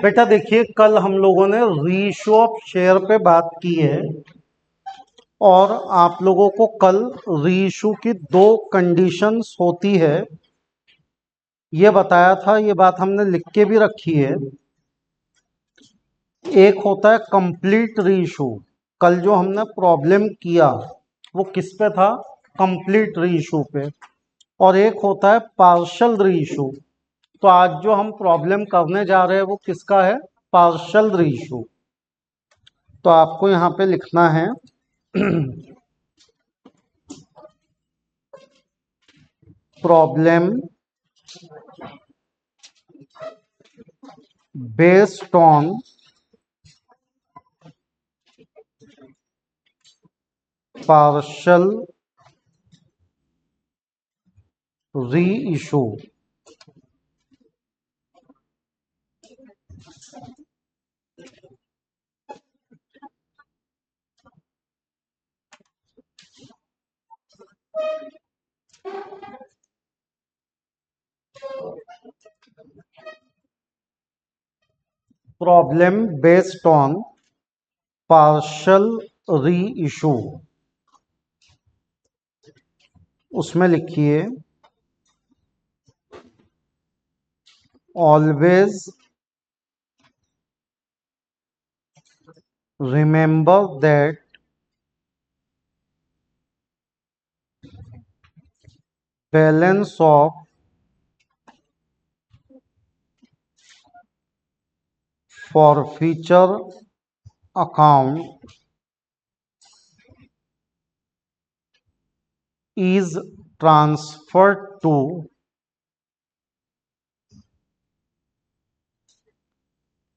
बेटा देखिए, कल हम लोगों ने रेशियो ऑफ शेयर पे बात की है और आप लोगों को कल रीइशू की दो कंडीशंस होती है ये बताया था। ये बात हमने लिख के भी रखी है। एक होता है कंप्लीट रीइशू। कल जो हमने प्रॉब्लम किया वो किस पे था? कंप्लीट रीइशू पे। और एक होता है पार्शियल रीइशू। तो आज जो हम प्रॉब्लम करने जा रहे हैं वो किसका है? Partial reissue. तो आपको यहां पे लिखना है problem based on partial reissue. Problem based on partial reissue. उसमें लिखिए always remember that balance of forfeiture account is transferred to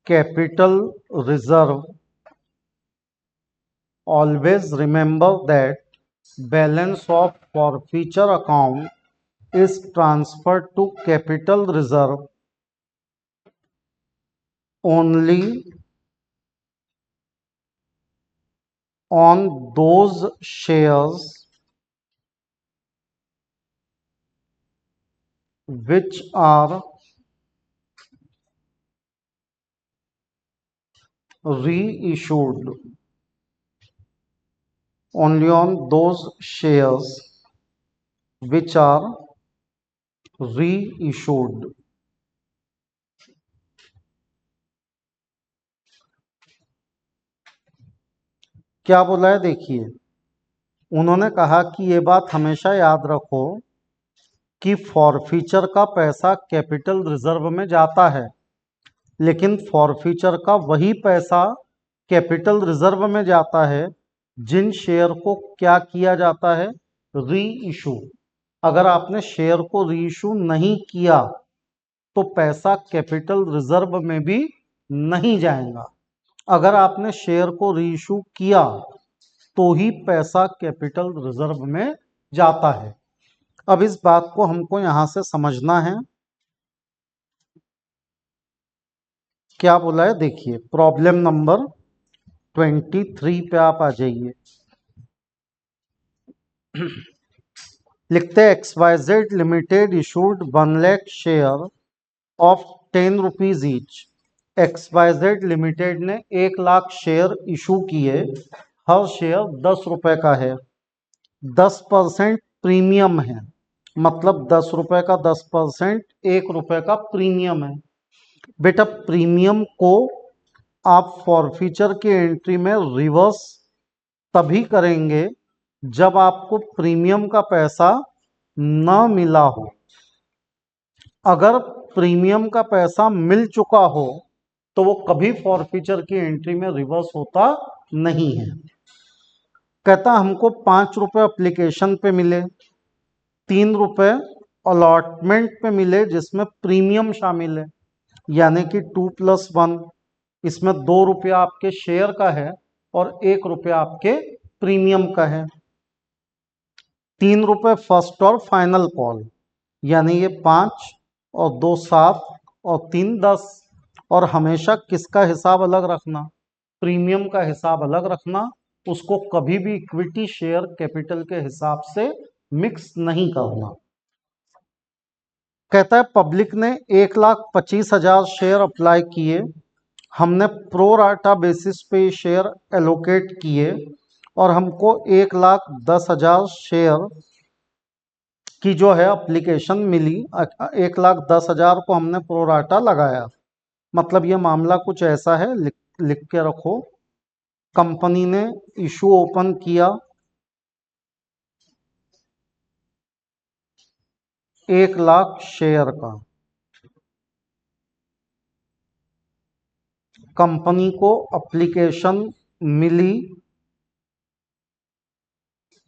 capital reserve. Always remember that balance of forfeiture account is transferred to capital reserve only on those shares which are reissued. Only on those shares which are reissued. क्या बोला है देखिए, उन्होंने कहा कि ये बात हमेशा याद रखो कि फॉरफीचर का पैसा कैपिटल रिजर्व में जाता है, लेकिन फॉरफीचर का वही पैसा कैपिटल रिजर्व में जाता है जिन शेयर को क्या किया जाता है? री इशू। अगर आपने शेयर को री इशू नहीं किया तो पैसा कैपिटल रिजर्व में भी नहीं जाएगा। अगर आपने शेयर को री इशू किया तो ही पैसा कैपिटल रिजर्व में जाता है। अब इस बात को हमको यहां से समझना है। क्या बोला है देखिए, प्रॉब्लम नंबर 23 पे आप आ जाइए। लिखते हैं XYZ limited issued 1 lakh share of 10 rupees each. XYZ limited ने 1 लाख शेयर इशू किए। हर शेयर 10 रुपए का है। 10% प्रीमियम है, मतलब 10 रुपए का 10% 1 रुपए का प्रीमियम है। बेटा प्रीमियम को आप फॉरफीचर की एंट्री में रिवर्स तभी करेंगे जब आपको प्रीमियम का पैसा न मिला हो। अगर प्रीमियम का पैसा मिल चुका हो तो वो कभी फॉरफीचर की एंट्री में रिवर्स होता नहीं है। कहता हमको 5 रुपए एप्लीकेशन पे मिले, 3 रुपए अलॉटमेंट पे मिले जिसमें प्रीमियम शामिल है, यानी कि 2+1। इसमें 2 रुपया आपके शेयर का है और 1 रुपया आपके प्रीमियम का है। 3 रुपए फर्स्ट और फाइनल कॉल, यानी ये 5 और 2 7 और 3 10। और हमेशा किसका हिसाब अलग रखना? प्रीमियम का हिसाब अलग रखना। उसको कभी भी इक्विटी शेयर कैपिटल के हिसाब से मिक्स नहीं करना। कहता है पब्लिक ने 1,25,000 शेयर अप्लाई किए, हमने प्रो राटा बेसिस पे शेयर एलोकेट किए और हमको 1,10,000 शेयर की जो है एप्लीकेशन मिली। 1,10,000 को हमने प्रो राटा लगाया। मतलब ये मामला कुछ ऐसा है, लिख के रखो। कंपनी ने इशू ओपन किया 1,00,000 शेयर का। कंपनी को एप्लीकेशन मिली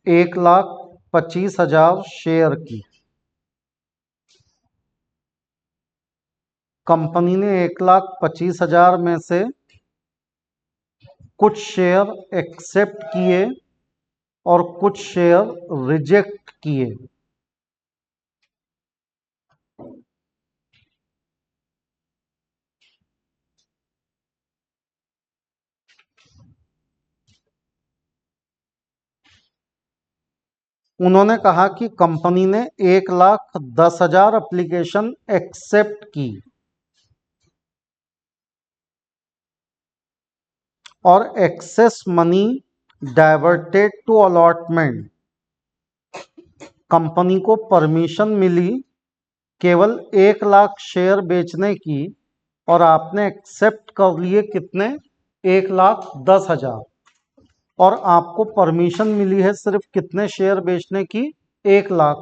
1,25,000 शेयर की। कंपनी ने 1,25,000 में से कुछ शेयर एक्सेप्ट किए और कुछ शेयर रिजेक्ट किए। उन्होंने कहा कि कंपनी ने 1,10,000 एप्लीकेशन एक्सेप्ट की और excess money diverted to allotment. Company को परमिशन मिली केवल 1,00,000 शेयर बेचने की और आपने एक्सेप्ट कर लिए कितने? 1,10,000। और आपको परमिशन मिली है सिर्फ कितने शेयर बेचने की? 1,00,000।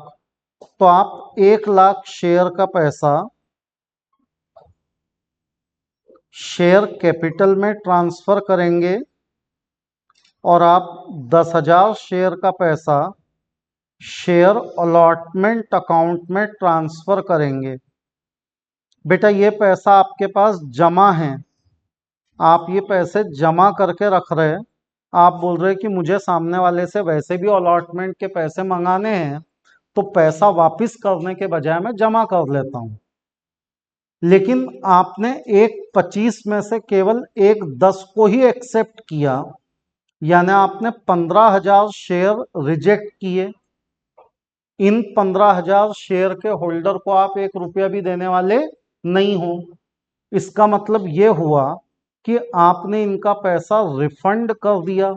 तो आप 1,00,000 शेयर का पैसा शेयर कैपिटल में ट्रांसफर करेंगे और आप 10,000 शेयर का पैसा शेयर अलॉटमेंट अकाउंट में ट्रांसफर करेंगे। बेटा ये पैसा आपके पास जमा है, आप ये पैसे जमा करके रख रहे हैं। आप बोल रहे हैं कि मुझे सामने वाले से वैसे भी अलॉटमेंट के पैसे मंगाने हैं, तो पैसा वापस करने के बजाय मैं जमा कर लेता हूं। लेकिन आपने 1,25 में से केवल 1,10 को ही एक्सेप्ट किया, यानी आपने 15,000 शेयर रिजेक्ट किए। इन 15,000 शेयर के होल्डर को आप 1 रुपया भी देने वाले नहीं हो। इसका मतलब ये हुआ कि आपने इनका पैसा रिफंड कर दिया,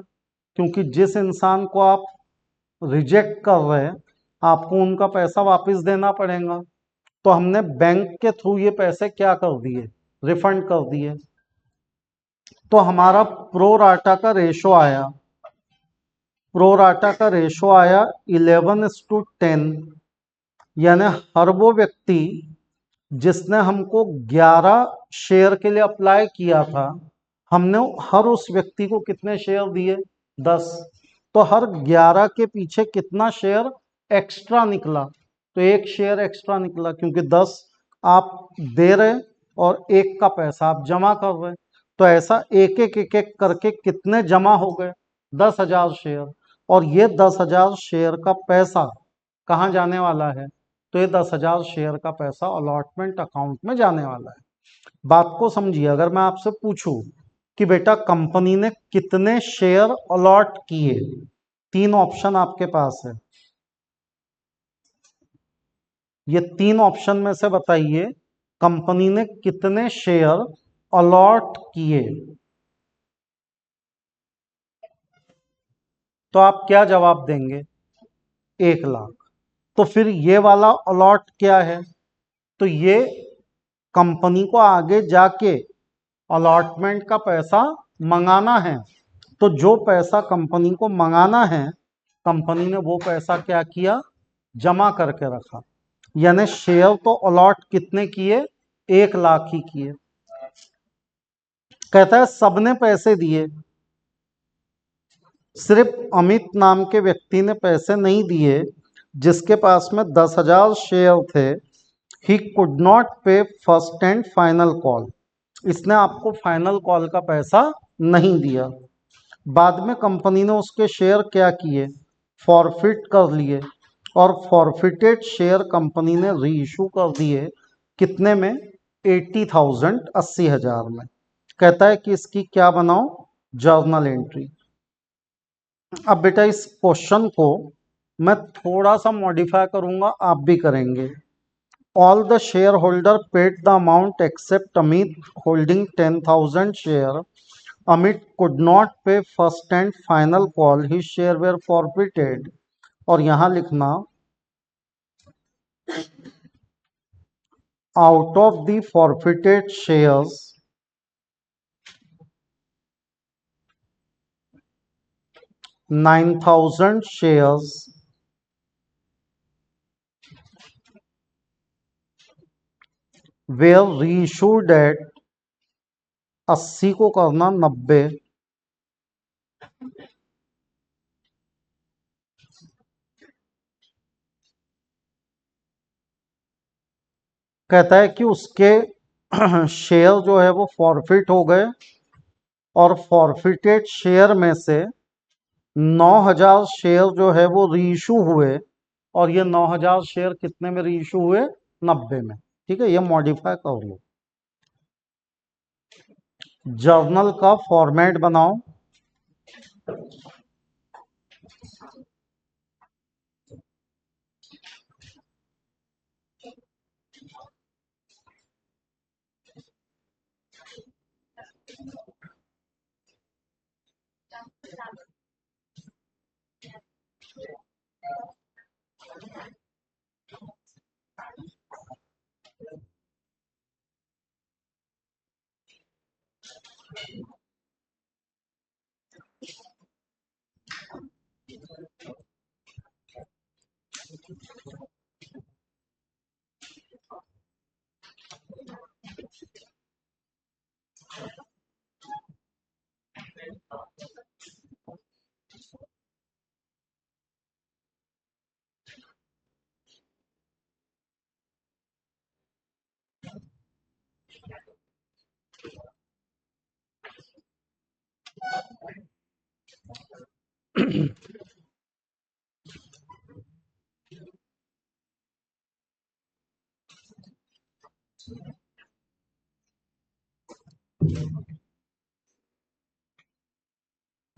क्योंकि जिस इंसान को आप रिजेक्ट कर रहे हैं आपको उनका पैसा वापस देना पड़ेगा। तो हमने बैंक के थ्रू ये पैसे क्या कर दिए? रिफंड कर दिए। तो हमारा प्रो राटा का रेशो आया, 11:10, यानी हर वो व्यक्ति जिसने हमको 11 शेयर के लिए अप्लाई किया था, हमने हर उस व्यक्ति को कितने शेयर दिए? 10। तो हर 11 के पीछे कितना शेयर एक्स्ट्रा निकला? तो 1 शेयर एक्स्ट्रा निकला, क्योंकि 10 आप दे रहे और 1 का पैसा आप जमा कर रहे। तो ऐसा एक एक करके कितने जमा हो गए? 10,000 शेयर। और ये 10,000 शेयर का पैसा कहाँ जाने वाला है? तो ये 10,000 शेयर का पैसा अलॉटमेंट अकाउंट में जाने वाला है। बात को समझिए। अगर मैं आपसे पूछूं कि बेटा कंपनी ने कितने शेयर अलॉट किए, 3 ऑप्शन आपके पास है। ये 3 ऑप्शन में से बताइए कंपनी ने कितने शेयर अलॉट किए। तो आप क्या जवाब देंगे? 1,00,000। तो फिर ये वाला अलॉट क्या है? तो ये कंपनी को आगे जाके अलॉटमेंट का पैसा मंगाना है। तो जो पैसा कंपनी को मंगाना है, कंपनी ने वो पैसा क्या किया? जमा करके रखा। यानी शेयर तो अलॉट कितने किए? 1,00,000 ही किए। कहता है सबने पैसे दिए, सिर्फ अमित नाम के व्यक्ति ने पैसे नहीं दिए, जिसके पास में 10,000 शेयर थे। ही could not pay first and final call. इसने आपको फाइनल कॉल का पैसा नहीं दिया। बाद में कंपनी ने उसके शेयर क्या किए? फॉरफिट कर लिए। और फॉरफिटेड शेयर कंपनी ने री इशू कर दिए। कितने में? 80,000, 80,000 में। कहता है कि इसकी क्या बनाओ? Journal entry. अब बेटा इस क्वेश्चन को मैं थोड़ा सा मॉडिफाई करूंगा, आप भी करेंगे। All the shareholder paid the amount except Amit holding 10,000 share. Amit could not pay first and final call. His share were forfeited. और यहां लिखना out of the forfeited shares 9,000 shares were reissued at 80 को करना 90 कहता है कि उसके share जो है वो फॉरफिट हो गए और फॉरफिटेड शेयर में से 9,000 शेयर जो है वो रीइशू हुए और ये 9,000 शेयर कितने में रीइशू हुए 90 में। ठीक है, ये मॉडिफाई कर लो। जर्नल का फॉर्मेट बनाओ।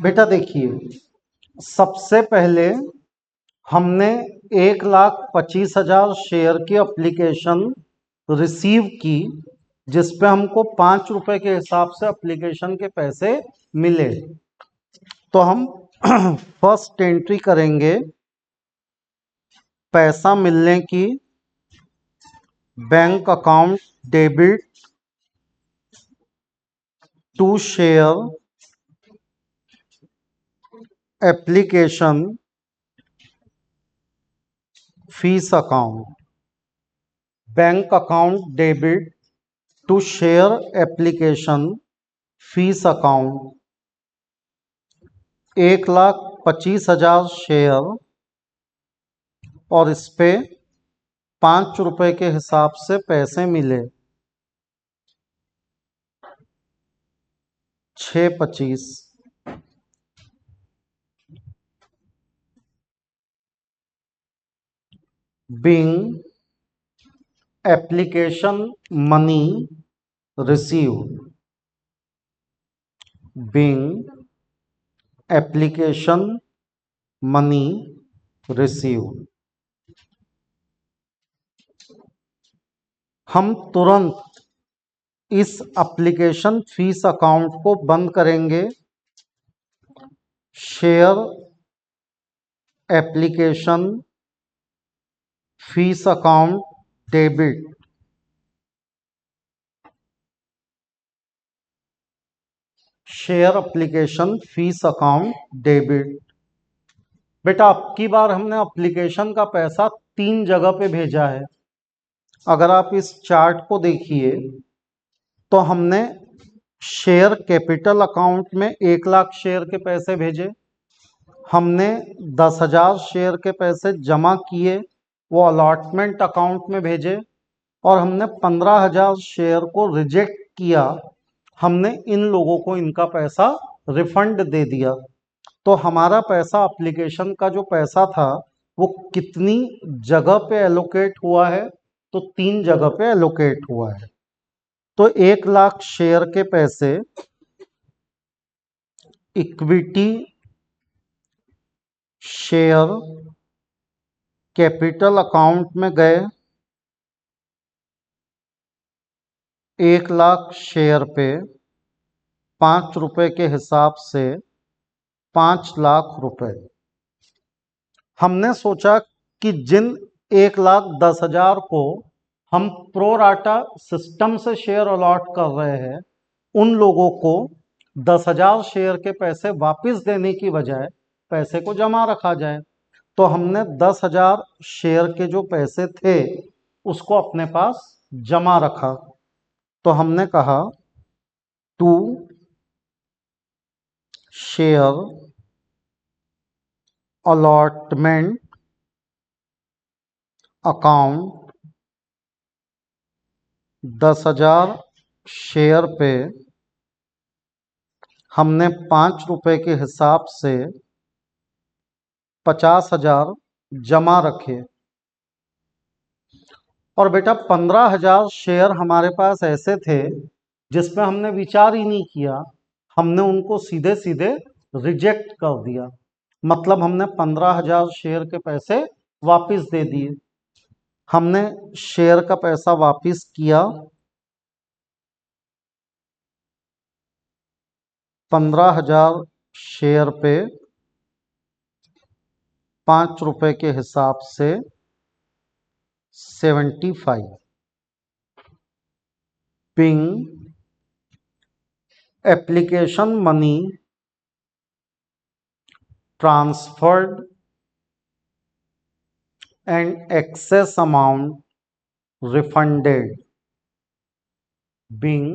बेटा देखिए, सबसे पहले हमने 1,25,000 शेयर की एप्लीकेशन रिसीव की, जिसपे हमको 5 रुपए के हिसाब से एप्लीकेशन के पैसे मिले। तो हम फर्स्ट एंट्री करेंगे पैसा मिलने की, bank account debit to share application fees account. Bank account debit to share application fees account 1,25,000 share और इस पे 5 रुपए के हिसाब से पैसे मिले। 6,25 being application money received, being application money received। हम तुरंत इस एप्लीकेशन फीस अकाउंट को बंद करेंगे। Share application fees account debit share application fees account debit. बेटा अब की बार हमने एप्लीकेशन का पैसा 3 जगह पे भेजा है। अगर आप इस चार्ट को देखिए तो हमने शेयर कैपिटल अकाउंट में 1,00,000 शेयर के पैसे भेजे, हमने 10,000 शेयर के पैसे जमा किए, वो अलॉटमेंट अकाउंट में भेजे, और हमने 15,000 शेयर को रिजेक्ट किया, हमने इन लोगों को इनका पैसा रिफंड दे दिया। तो हमारा पैसा एप्लीकेशन का जो पैसा था वो कितनी जगह पे एलोकेट हुआ है, तो 3 जगह पे एलोकेट हुआ है। तो 1,00,000 शेयर के पैसे इक्विटी शेयर कैपिटल अकाउंट में गए, 1 लाख शेयर पे 5 रुपए के हिसाब से 5 लाख रुपए। हमने सोचा कि जिन 1,10,000 को हम प्रो राटा सिस्टम से शेयर अलॉट कर रहे हैं, उन लोगों को 10,000 शेयर के पैसे वापस देने की बजाय पैसे को जमा रखा जाए। तो हमने 10,000 शेयर के जो पैसे थे उसको अपने पास जमा रखा। तो हमने कहा to share allotment account 10,000 share पे हमने 5 रुपए के हिसाब से 50,000 जमा रखे। और बेटा 15,000 शेयर हमारे पास ऐसे थे जिसमें हमने विचार ही नहीं किया, हमने उनको सीधे सीधे रिजेक्ट कर दिया। मतलब हमने 15,000 शेयर के पैसे वापस दे दिए। हमने शेयर का पैसा वापस किया। 15,000 शेयर पे 5 रुपए के हिसाब से 75। Ping application money transferred and excess amount refunded. Being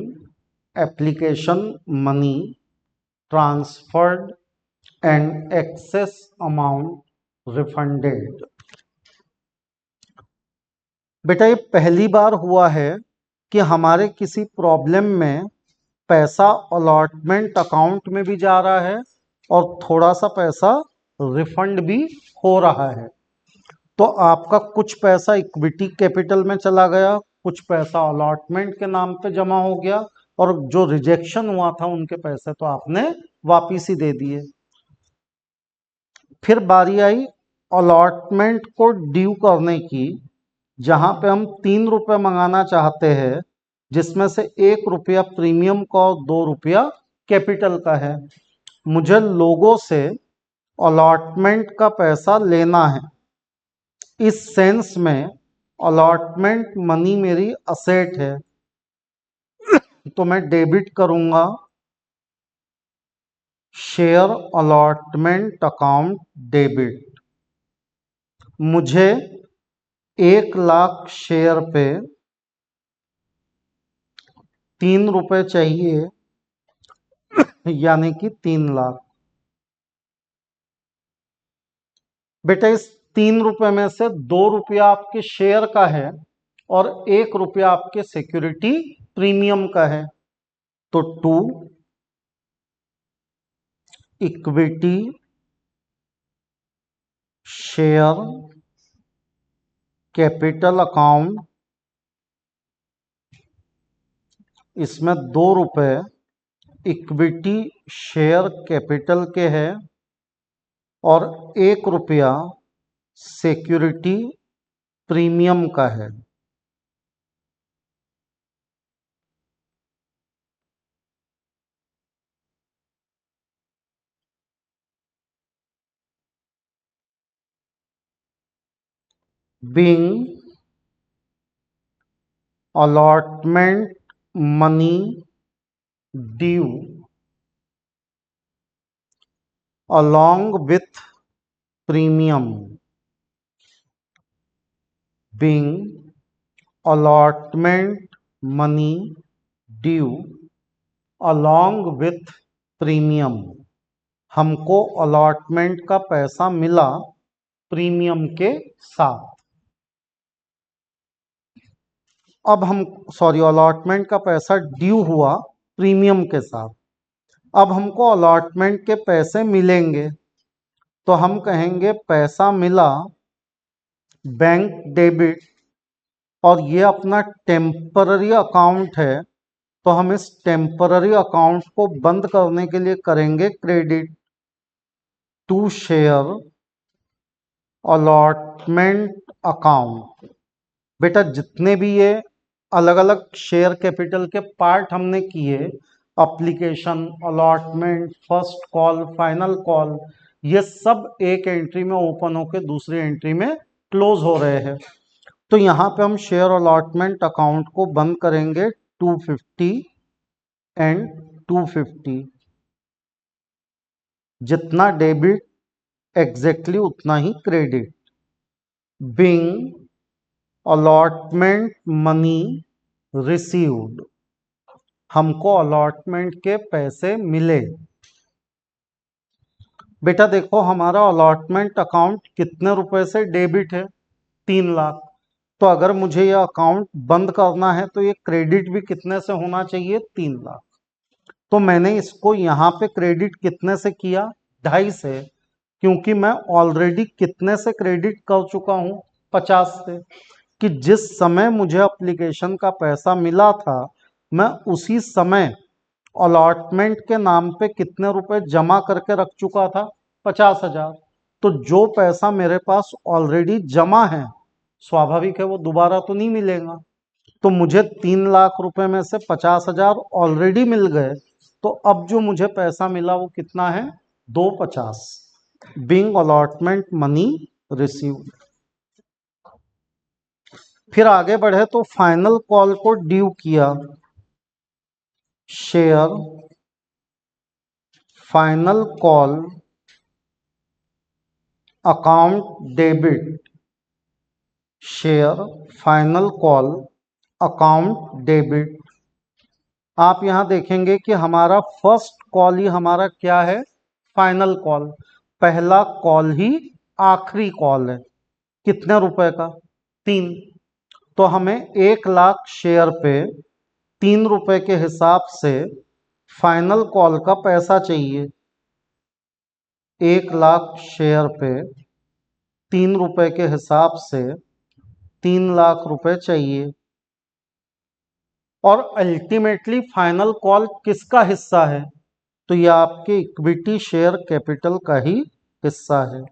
application money transferred and excess amount refunded. बेटा ये पहली बार हुआ है कि हमारे किसी प्रॉब्लम में पैसा अलॉटमेंट अकाउंट में भी जा रहा है और थोड़ा सा पैसा रिफंड भी हो रहा है। तो आपका कुछ पैसा इक्विटी कैपिटल में चला गया, कुछ पैसा अलॉटमेंट के नाम पे जमा हो गया, और जो रिजेक्शन हुआ था उनके पैसे तो आपने वापिस ही दे दिए। फिर बारी आई अलॉटमेंट को ड्यू करने की, जहां पे हम 3 रुपए मंगाना चाहते हैं, जिसमें से 1 रुपया प्रीमियम का और 2 रुपया कैपिटल का है। मुझे लोगों से अलॉटमेंट का पैसा लेना है। इस सेंस में अलॉटमेंट मनी मेरी असेट है, तो मैं डेबिट करूंगा शेयर अलॉटमेंट अकाउंट डेबिट। मुझे 1 लाख शेयर पे 3 रुपए चाहिए, यानी कि 3 लाख। बेटा इस 3 रुपए में से 2 रुपया आपके शेयर का है और 1 रुपया आपके सिक्योरिटी प्रीमियम का है। तो to equity share capital account, इसमें 2 रुपए इक्विटी शेयर कैपिटल के हैं और 1 रुपया सिक्योरिटी प्रीमियम का है। Being allotment money due along with premium. Being allotment money due along with premium. हमको अलॉटमेंट का पैसा मिला प्रीमियम के साथ। अब हम अलॉटमेंट का पैसा ड्यू हुआ प्रीमियम के साथ। अब हमको अलॉटमेंट के पैसे मिलेंगे, तो हम कहेंगे पैसा मिला बैंक डेबिट, और ये अपना टेम्पररी अकाउंट है, तो हम इस टेम्पररी अकाउंट को बंद करने के लिए करेंगे credit to share allotment account. बेटा जितने भी ये अलग अलग शेयर कैपिटल के पार्ट हमने किए, application, allotment, first call, final call, ये सब एक एंट्री में ओपन होकर दूसरी एंट्री में क्लोज हो रहे हैं। तो यहाँ पे हम शेयर अलॉटमेंट अकाउंट को बंद करेंगे 250 एंड 250। जितना डेबिट एग्जैक्टली उतना ही credit. Being allotment money received, हमको अलॉटमेंट के पैसे मिले। बेटा देखो हमारा अलॉटमेंट अकाउंट कितने रुपए से डेबिट है, 3 लाख। तो अगर मुझे यह अकाउंट बंद करना है तो ये क्रेडिट भी कितने से होना चाहिए, 3 लाख। तो मैंने इसको यहाँ पे क्रेडिट कितने से किया, 2.5 से, क्योंकि मैं ऑलरेडी कितने से क्रेडिट कर चुका हूँ, 50 से। कि जिस समय मुझे एप्लीकेशन का पैसा मिला था मैं उसी समय अलॉटमेंट के नाम पे कितने रुपए जमा करके रख चुका था, 50,000। तो जो पैसा मेरे पास ऑलरेडी जमा है, स्वाभाविक है वो दोबारा तो नहीं मिलेगा। तो मुझे 3 लाख रुपए में से 50,000 ऑलरेडी मिल गए। तो अब जो मुझे पैसा मिला वो कितना है, 250। Being allotment money receive. फिर आगे बढ़े तो फाइनल कॉल को ड्यू किया। Share final call account debit, share final call account debit. आप यहां देखेंगे कि हमारा फर्स्ट कॉल ही हमारा क्या है, फाइनल कॉल। पहला कॉल ही आखिरी कॉल है। कितने रुपए का, 3। तो हमें 1 लाख शेयर पे 3 रुपए के हिसाब से फाइनल कॉल का पैसा चाहिए। 1 लाख शेयर पे 3 रुपए के हिसाब से 3 लाख रुपए चाहिए। और अल्टीमेटली फाइनल कॉल किसका हिस्सा है, तो यह आपके इक्विटी शेयर कैपिटल का ही हिस्सा है।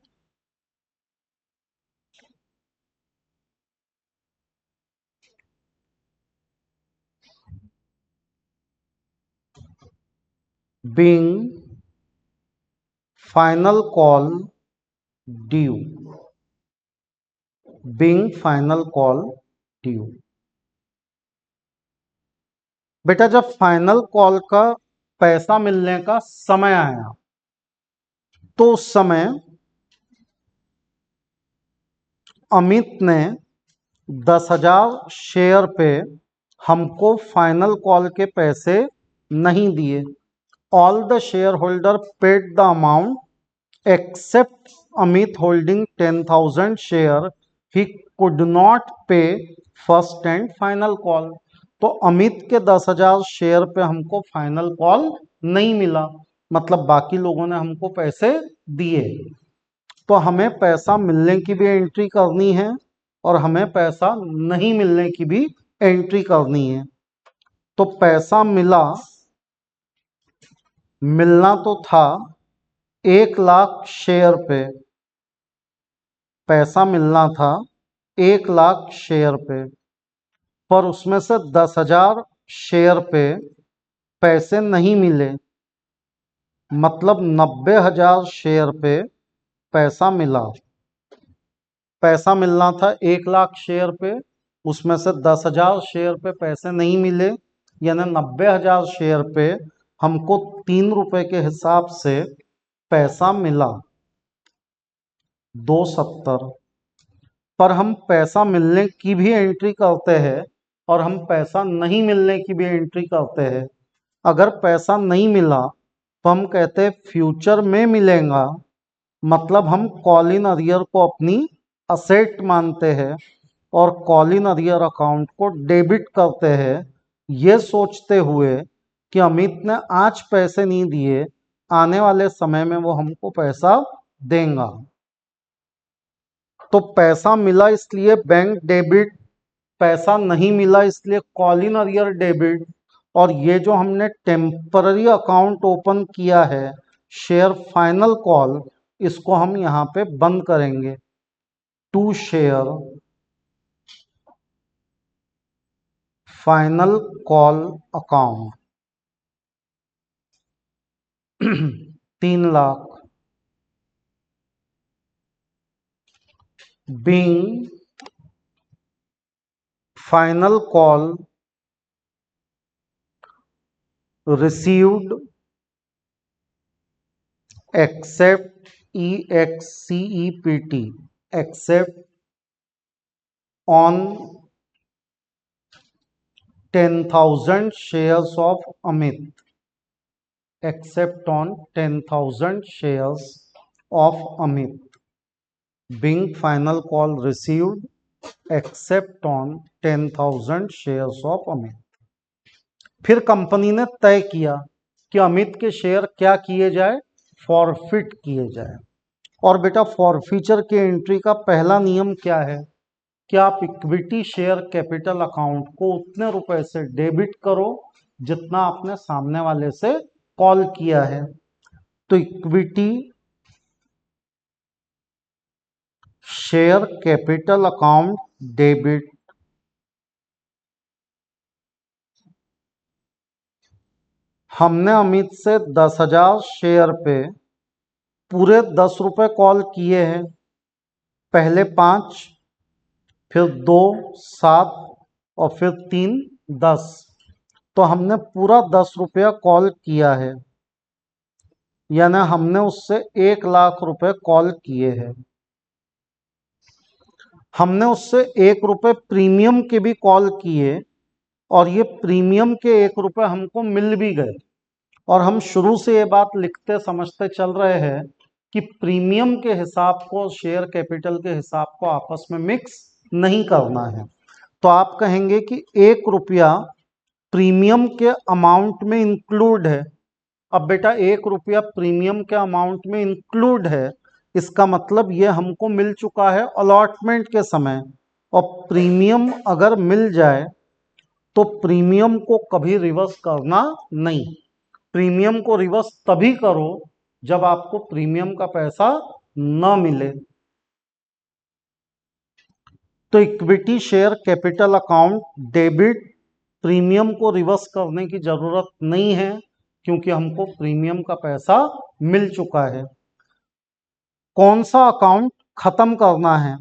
Being final call due, being final call due. बेटा जब फाइनल कॉल का पैसा मिलने का समय आया तो उस समय अमित ने 10,000 शेयर पे हमको फाइनल कॉल के पैसे नहीं दिए। All the share holder paid the amount except Amit holding 10,000 share, ही could not pay first and final call. तो अमित के 10,000 शेयर पे हमको फाइनल कॉल नहीं मिला, मतलब बाकी लोगों ने हमको पैसे दिए। तो हमें पैसा मिलने की भी एंट्री करनी है और हमें पैसा नहीं मिलने की भी एंट्री करनी है। तो पैसा मिलना तो था 1 लाख शेयर पे, पैसा मिलना था 1 लाख शेयर पे, पर उसमें से 10,000 शेयर पे पैसे नहीं मिले, मतलब 90,000 शेयर पे पैसा मिला। पैसा मिलना था 1 लाख शेयर पे, उसमें से 10,000 शेयर पे पैसे नहीं मिले, यानी 90,000 शेयर पे हमको 3 रुपए के हिसाब से पैसा मिला, 270। पर हम पैसा मिलने की भी एंट्री करते हैं और हम पैसा नहीं मिलने की भी एंट्री करते हैं। अगर पैसा नहीं मिला तो हम कहते हैं फ्यूचर में मिलेगा, मतलब हम कॉल इन अरियर को अपनी असेट मानते हैं और कॉल इन अरियर अकाउंट को डेबिट करते हैं, ये सोचते हुए कि अमित ने आज पैसे नहीं दिए, आने वाले समय में वो हमको पैसा देगा। तो पैसा मिला इसलिए बैंक डेबिट, पैसा नहीं मिला इसलिए कॉल इन अरियर डेबिट। और ये जो हमने टेम्पररी अकाउंट ओपन किया है शेयर फाइनल कॉल, इसको हम यहाँ पे बंद करेंगे। To share final call account 3 lakh being final call received except except on 10,000 shares of Amit, except on 10,000 shares of Amit, being final call received except on 10,000 shares of Amit। फिर company ने तय किया कि अमित के शेयर क्या किए जाए, forfeit किए जाए। और बेटा फॉरफीचर के एंट्री का पहला नियम क्या है कि आप इक्विटी शेयर कैपिटल अकाउंट को उतने रुपए से डेबिट करो जितना आपने सामने वाले से कॉल किया है। तो equity share capital account debit हमने अमित से 10,000 शेयर पे पूरे 10 रुपए कॉल किए हैं। पहले 5, फिर 2, 7 और फिर 3, 10। तो हमने पूरा 10 रुपया कॉल किया है, यानी हमने उससे 1 लाख रुपए कॉल किए हैं। हमने उससे 1 रुपए प्रीमियम के भी कॉल किए और ये प्रीमियम के 1 रुपए हमको मिल भी गए। और हम शुरू से ये बात लिखते समझते चल रहे हैं कि प्रीमियम के हिसाब को शेयर कैपिटल के हिसाब को आपस में मिक्स नहीं करना है। तो आप कहेंगे कि 1 रुपया प्रीमियम के अमाउंट में इंक्लूड है। अब बेटा 1 रुपया प्रीमियम के अमाउंट में इंक्लूड है, इसका मतलब ये हमको मिल चुका है अलॉटमेंट के समय। और प्रीमियम अगर मिल जाए तो प्रीमियम को कभी रिवर्स करना नहीं। प्रीमियम को रिवर्स तभी करो जब आपको प्रीमियम का पैसा न मिले। तो equity share capital account debit premium को रिवर्स करने की जरूरत नहीं है क्योंकि हमको प्रीमियम का पैसा मिल चुका है। कौन सा अकाउंट खत्म करना है?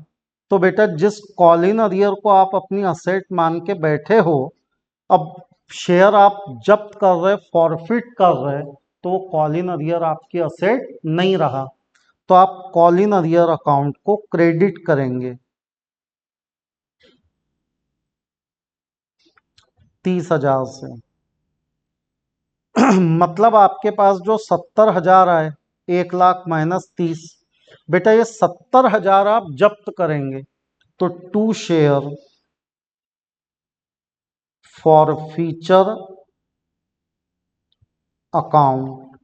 तो बेटा जिस कॉल इन अरियर को आप अपनी असेट मान के बैठे हो, अब शेयर आप जब्त कर रहे, फॉरफिट कर रहे, तो वो कॉल इन अरियर आपकी असेट नहीं रहा। तो आप कॉल इन अरियर अकाउंट को क्रेडिट करेंगे 30,000 से। मतलब आपके पास जो 70,000 आए, 1 लाख माइनस 30, बेटा ये 70,000 आप जब्त करेंगे। तो 2 शेयर फॉर फीचर अकाउंट,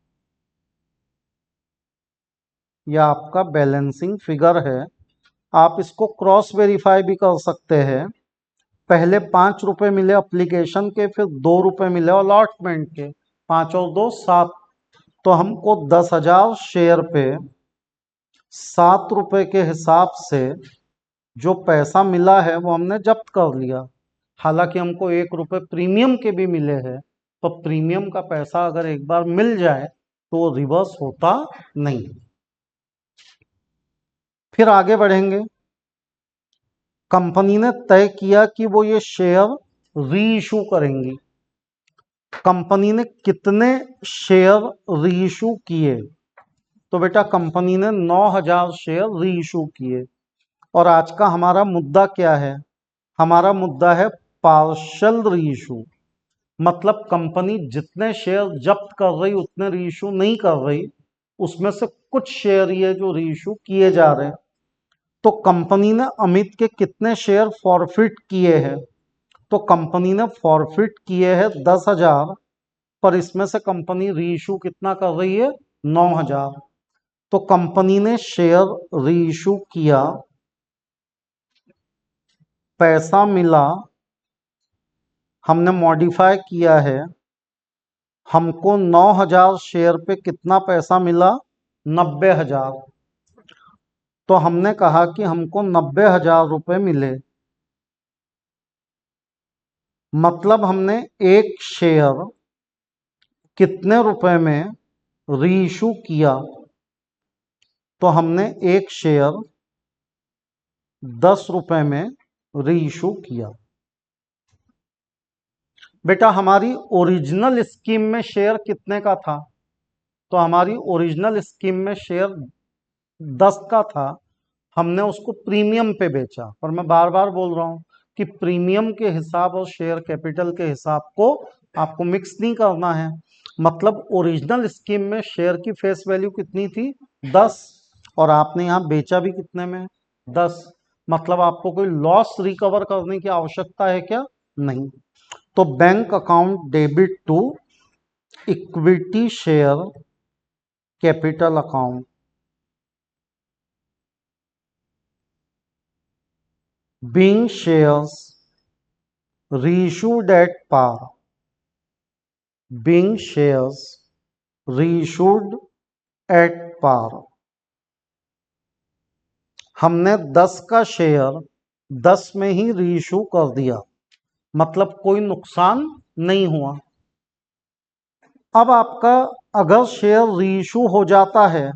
यह आपका बैलेंसिंग फिगर है। आप इसको क्रॉस वेरीफाई भी कर सकते हैं। पहले 5 रुपए मिले एप्लीकेशन के, फिर 2 रुपए मिले अलॉटमेंट के, 5 और 2 7। तो हमको 10,000 शेयर पे 7 रुपए के हिसाब से जो पैसा मिला है वो हमने जब्त कर लिया। हालांकि हमको 1 रुपए प्रीमियम के भी मिले हैं, तो प्रीमियम का पैसा अगर एक बार मिल जाए तो वो रिवर्स होता नहीं। फिर आगे बढ़ेंगे। कंपनी ने तय किया कि वो ये शेयर री इशू करेंगी। कंपनी ने कितने शेयर री इशू किए? तो बेटा कंपनी ने 9,000 शेयर री इशू किए। और आज का हमारा मुद्दा क्या है? हमारा मुद्दा है पार्शल री इशू। मतलब कंपनी जितने शेयर जब्त कर रही उतने री इशू नहीं कर रही, उसमें से कुछ शेयर ये जो री इशू किए जा रहे हैं। तो कंपनी ने अमित के कितने शेयर फॉरफिट किए हैं? तो कंपनी ने फॉरफिट किए हैं 10,000, पर इसमें से कंपनी री इशू कितना कर रही है? 9,000। तो कंपनी ने शेयर री इशू किया, पैसा मिला, हमने मॉडिफाई किया है, हमको 9,000 शेयर पे कितना पैसा मिला? 90,000। तो हमने कहा कि हमको 90,000 रुपए मिले। मतलब हमने एक शेयर कितने रुपए में रीइशू किया, तो हमने एक शेयर 10 रुपए में रीइशू किया। बेटा हमारी ओरिजिनल स्कीम में शेयर कितने का था, तो हमारी ओरिजिनल स्कीम में शेयर 10 का था, हमने उसको प्रीमियम पे बेचा। और मैं बार बार बोल रहा हूं कि प्रीमियम के हिसाब और शेयर कैपिटल के हिसाब को आपको मिक्स नहीं करना है। मतलब ओरिजिनल स्कीम में शेयर की फेस वैल्यू कितनी थी, 10, और आपने यहां बेचा भी कितने में, 10। मतलब आपको कोई लॉस रिकवर करने की आवश्यकता है क्या, नहीं। तो bank account debit to equity share capital account, being shares reissued at par, being shares reissued at par। हमने 10 का शेयर 10 में ही रीइशू कर दिया, मतलब कोई नुकसान नहीं हुआ। अब आपका अगर शेयर रीइशू हो जाता है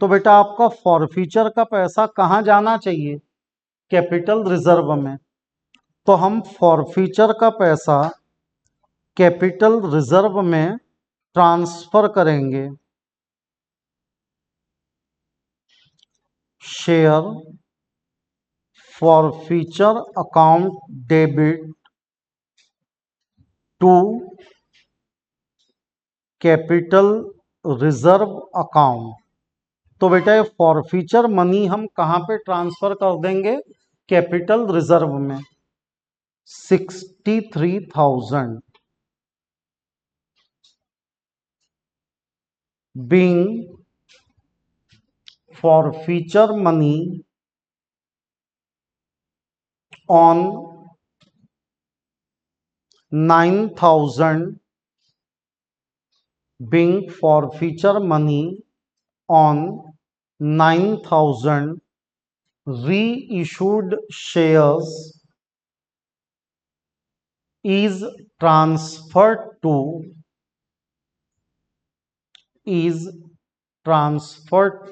तो बेटा आपका फॉरफीचर का पैसा कहाँ जाना चाहिए, कैपिटल रिजर्व में। तो हम फॉरफीचर का पैसा कैपिटल रिजर्व में ट्रांसफर करेंगे। Share forfeiture account debit to capital reserve account. तो बेटा ये फॉरफीचर मनी हम कहां पे ट्रांसफर कर देंगे, कैपिटल रिजर्व में। 63,000 being forfeiture money on 9,000 being forfeiture money on 9,000 reissued shares is transferred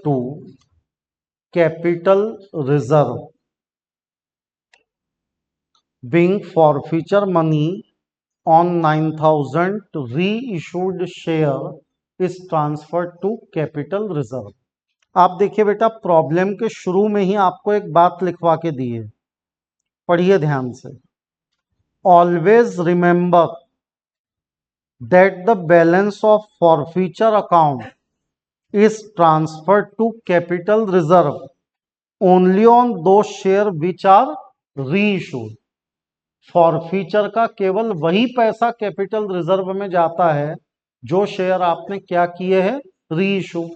to capital reserve, being forfeiture money on 9,000 reissued share is transferred to capital reserve। आप देखिए बेटा problem के शुरू में ही आपको एक बात लिखवा के दी है, पढ़िए ध्यान से। Always remember that the balance of forfeiture account is transferred to capital reserve only on those share which are reissued. Forfeiture का केवल वही पैसा कैपिटल रिजर्व में जाता है जो शेयर आपने क्या किए हैं, रीइशू।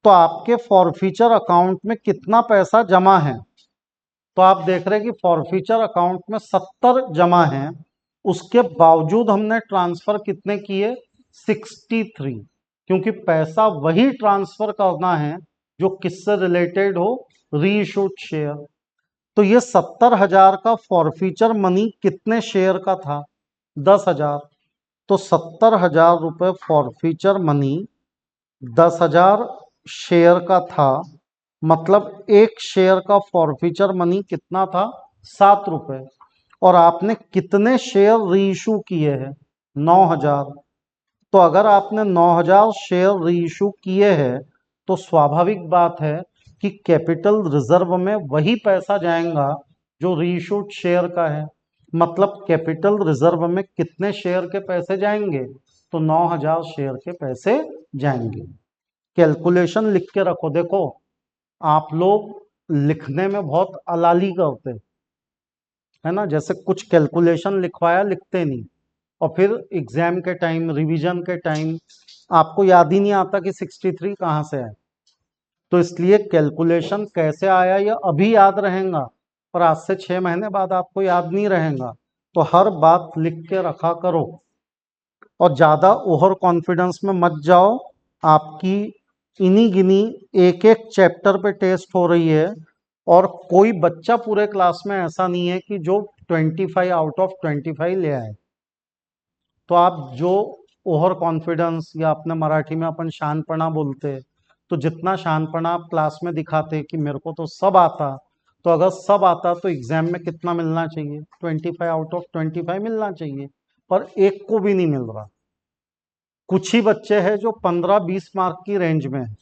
तो आपके फॉरफीचर अकाउंट में कितना पैसा जमा है, तो आप देख रहे हैं कि फॉरफीचर अकाउंट में 70 जमा है, उसके बावजूद हमने ट्रांसफर कितने किए, 63, क्योंकि पैसा वही ट्रांसफर करना है जो किससे रिलेटेड हो, रीइशूड शेयर। तो ये 70,000 का फॉरफीचर मनी कितने शेयर का था, 10,000। तो 70,000 रुपये फॉरफीचर मनी 10,000 शेयर का था, मतलब एक शेयर का फॉरफीचर मनी कितना था, 7 रुपये। और आपने कितने शेयर रीइशू किए हैं, 9,000। तो अगर आपने 9,000 शेयर रीइशू किए हैं तो स्वाभाविक बात है कि कैपिटल रिजर्व में वही पैसा जाएगा जो रीइशूड शेयर का है। मतलब कैपिटल रिजर्व में कितने शेयर के पैसे जाएंगे, तो 9,000 शेयर के पैसे जाएंगे। कैलकुलेशन लिख के रखो। देखो आप लोग लिखने में बहुत अलाली करते है ना, जैसे कुछ कैलकुलेशन लिखवाया लिखते नहीं, और फिर एग्जाम के टाइम, रिवीजन के टाइम आपको याद ही नहीं आता कि 63 कहाँ से है। तो इसलिए कैलकुलेशन कैसे आया ये अभी याद रहेगा, और आज से 6 महीने बाद आपको याद नहीं रहेगा। तो हर बात लिख के रखा करो, और ज़्यादा ओवर कॉन्फिडेंस में मत जाओ। आपकी इन्हीं गिनी एक एक चैप्टर पे टेस्ट हो रही है, और कोई बच्चा पूरे क्लास में ऐसा नहीं है कि जो 25 आउट ऑफ 25 ले आए। तो आप जो ओवर कॉन्फिडेंस या अपने मराठी में अपन शानपणा बोलते हैं, तो जितना शानपणा आप क्लास में दिखाते कि मेरे को तो सब आता, तो अगर सब आता तो एग्जाम में कितना मिलना चाहिए? 25 आउट ऑफ 25 मिलना चाहिए, पर एक को भी नहीं मिल रहा। कुछ ही बच्चे हैं जो 15-20 मार्क की रेंज में है,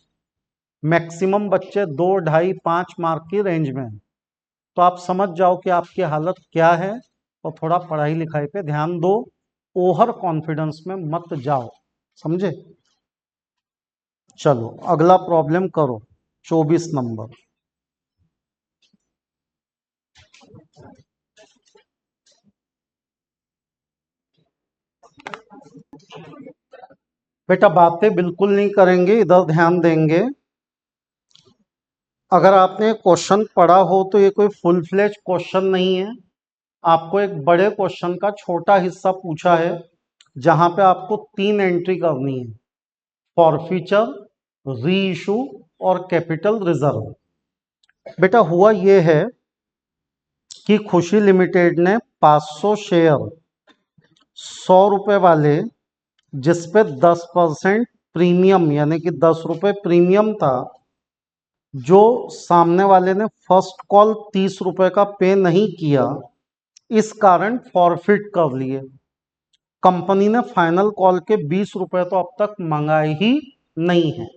मैक्सिमम बच्चे 2, 2.5, 5 मार्क की रेंज में है। तो आप समझ जाओ कि आपकी हालत क्या है, और थोड़ा पढ़ाई लिखाई पे ध्यान दो, ओवर कॉन्फिडेंस में मत जाओ, समझे? चलो अगला प्रॉब्लम करो, 24 नंबर। बेटा बातें बिल्कुल नहीं करेंगे, इधर ध्यान देंगे। अगर आपने क्वेश्चन पढ़ा हो तो ये कोई फुल फ्लेज क्वेश्चन नहीं है, आपको एक बड़े क्वेश्चन का छोटा हिस्सा पूछा है, जहां पे आपको 3 एंट्री करनी है, फॉरफीचर, री इशू और कैपिटल रिजर्व। बेटा हुआ ये है कि खुशी लिमिटेड ने 500 शेयर 100 रुपए वाले, जिसपे 10% प्रीमियम यानी कि 10 रुपए प्रीमियम था, जो सामने वाले ने फर्स्ट कॉल 30 रुपए का पे नहीं किया, इस कारण फॉरफिट कर लिए। कंपनी ने फाइनल कॉल के 20 रुपए तो अब तक मंगाए ही नहीं है,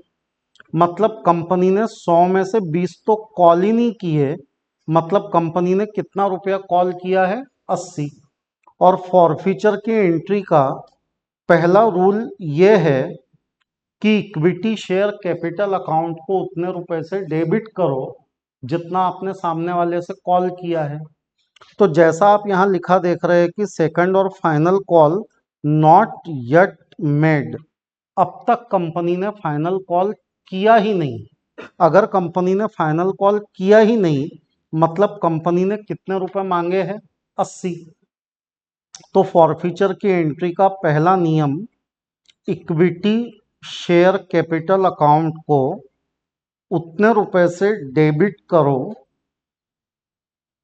मतलब कंपनी ने 100 में से 20 तो कॉल ही नहीं किए, मतलब कंपनी ने कितना रुपया कॉल किया है? 80। और फॉरफीचर की एंट्री का पहला रूल यह है कि इक्विटी शेयर कैपिटल अकाउंट को उतने रुपए से डेबिट करो जितना आपने सामने वाले से कॉल किया है। तो जैसा आप यहाँ लिखा देख रहे हैं कि सेकंड और final call not yet made, अब तक कंपनी ने फाइनल कॉल किया ही नहीं। अगर कंपनी ने फाइनल कॉल किया ही नहीं, मतलब कंपनी ने कितने रुपए मांगे हैं? 80। तो फॉरफीचर की एंट्री का पहला नियम, इक्विटी शेयर कैपिटल अकाउंट को उतने रुपए से डेबिट करो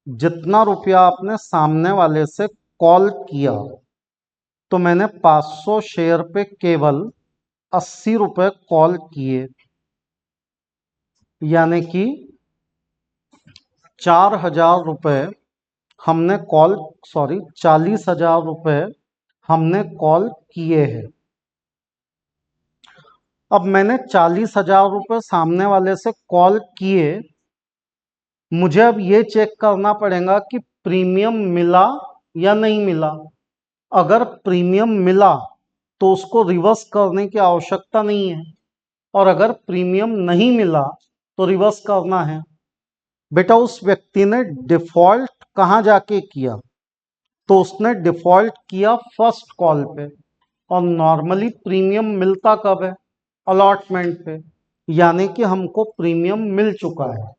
जितना रुपया आपने सामने वाले से कॉल किया। तो मैंने 500 शेयर पे केवल 80 रुपए कॉल किए, यानी कि 4,000 रुपए हमने कॉल, सॉरी 40,000 रुपए हमने कॉल किए हैं। अब मैंने 40,000 रुपए सामने वाले से कॉल किए, मुझे अब ये चेक करना पड़ेगा कि प्रीमियम मिला या नहीं मिला। अगर प्रीमियम मिला तो उसको रिवर्स करने की आवश्यकता नहीं है, और अगर प्रीमियम नहीं मिला तो रिवर्स करना है। बेटा उस व्यक्ति ने डिफॉल्ट कहाँ जाके किया? तो उसने डिफॉल्ट किया फर्स्ट कॉल पे, और नॉर्मली प्रीमियम मिलता कब है? अलॉटमेंट पे, यानी कि हमको प्रीमियम मिल चुका है।